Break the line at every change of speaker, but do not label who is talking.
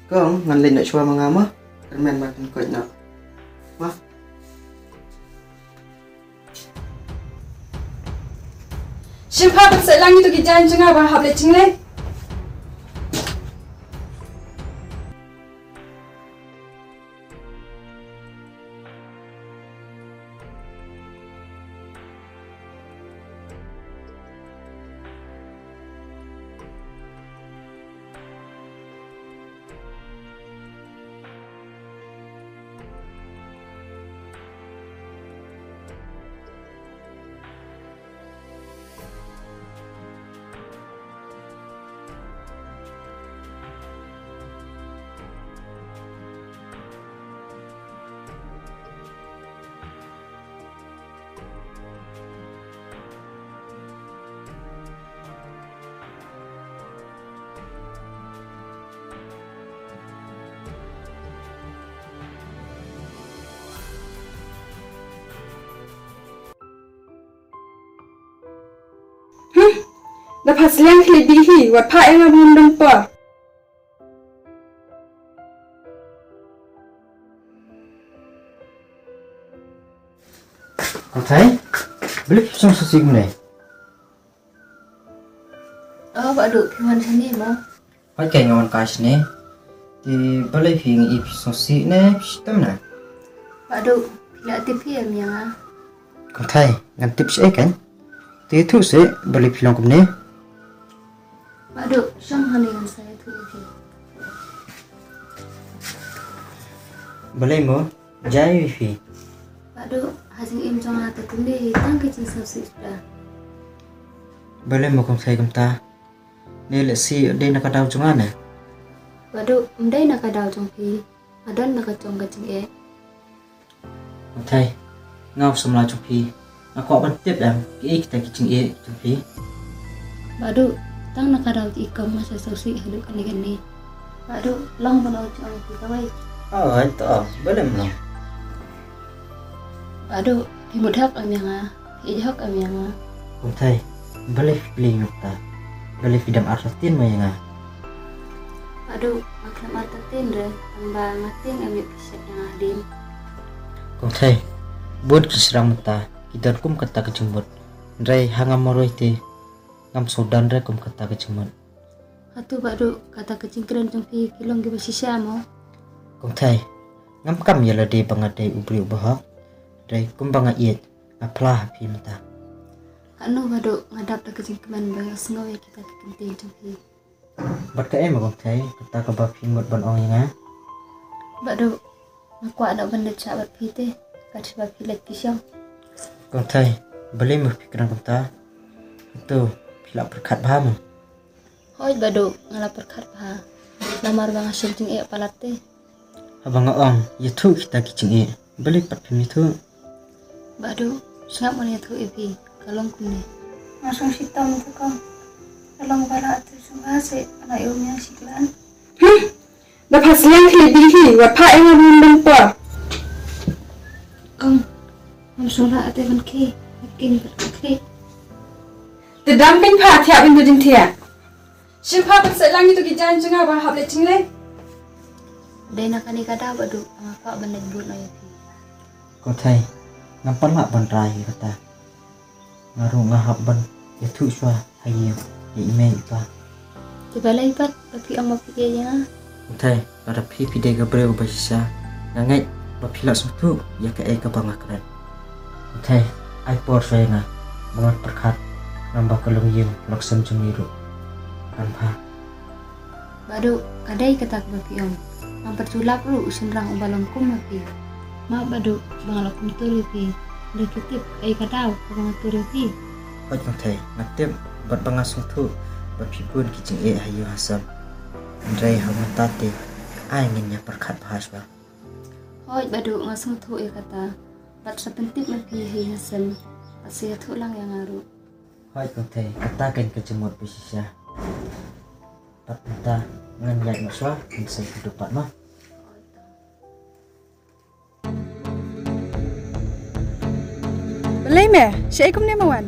Kong ngan lên chua mangama kermen makan koi nak wah
Shimpa pat sai lang itu kijan chenga ba hable chingle. Dapat seliang kelebihi wat pak yang abun dempah.
Kau thấy beli pisang sosik mana?
Oh, Pak Duk, gimana sini mau?
Phải kể ngon cái này thì beli phim i pisang sosik này pisang mana?
Pak Duk, lihat TV ya Mia.
Kau thấy ngan tips kan? Thì thu sẽ beli film kum ni.
Pak Duk, sang hani dengan saya tu TV.
Beli mo jai wifi.
Pak Duk, hasil im trong hati kundi tang kecil subsidi sudah.
Beli mo kum thấy kum ta. Ni lệ si ở đây là cái đau chúng ăn này.
Pak Duk, umday nak kadau trong pi, adan nak trong kecing e.
Kau thấy ngau semula chung pi. Aku akan tip dah. Kita kicing chung pi.
Pak Duk, tang nak kadau ti ikam masa subsidi hidup kani. Pak Duk, long penau trong pi kawai.
Oh, itu boleh belum?
Pak Duk, himut hak am yang ah, hijau hak am yang ah.
Kau thấy boleh pilih ta. Boleh film artin mo yang
Pak Duk, maklum artatin deh, tambah ngatin am bisa yang adin.
Kau thấy buat keserang mata. Kita kum kata kecemut. Rai hangam moroi te. Ngam sodan rai kum kata kecemut.
Hatu Pak Duk, kata kecing keren trong pi kilong ke basisya mo.
Kau thấy ngam kam ya lade bangadai ubri ubahak. Rai kum bangaiet aplah pi mata.
Anu Pak Duk, ngadap dah kecing keman banyak sengaja kita kekenting trong pi.
Bat ka em kau thấy kata ka ba pi mut ban ong yang
Pak Duk, aku ada benda cabat pi te, kat sebab pi lek kisang.
Kau thấy boleh mu pikiran kau ta. Itu pilak berkat bahamu.
Hoi Pak Duk, ngalapar kat pa. Lamar bang asyam cing e palat te.
Abang ong ya tu kita kicing boleh pat pi tu.
Pak Duk, sengap mana tu e pi, kalong kumne.
Langsung sitam tu kong. Tolong bala tu sungguh se anak ibunya siklan.
Dapat seliang kelebihi wat pak yang abun dempah.
Kong, langsung lah ate ban ke, makin berkri.
Terdamping pak tiap pintu jeng tiap. Shimpa pat sai lang itu kijan chenga ba hable chingle.
Dai nak kani kada Pak Duk, apa benda but na pi.
Kau thấy ngam lak ban rai kata. Ngaru ngahap ban ya tu swa hayu ya email pa.
Tiba lai pat, tapi am pi e yang.
Kau thấy ada pi de ka breu ba sisa. Ngai ba pilak tu ya ka ka bang akran. Kau thấy ai por swa nga bangat perkat nambah kalung yim laksam jumiru. Tanpa
Pak Duk, kadai kata ke om. Memperculap lu senrang umbalong kum pi. Ma Pak Duk, bangalok kum tuli pi. Lekitip ai kadau bang tuli pi.
Kau thấy ngatip bat bangasung tu ba pipun kicing hayu hasam. Andrai hamutate ai ngin ya perkat bahas ba.
Hoi Pak Duk ngasung tu e kata. Pat sepentip ma pi hi hasam. Asia tu lang yang ngaru.
Hoi kau thấy kata kan kecemut bisisa. Pat mata ngan yai maswa bisa hidup pat mah.
Belai me, syai kum ni mawan.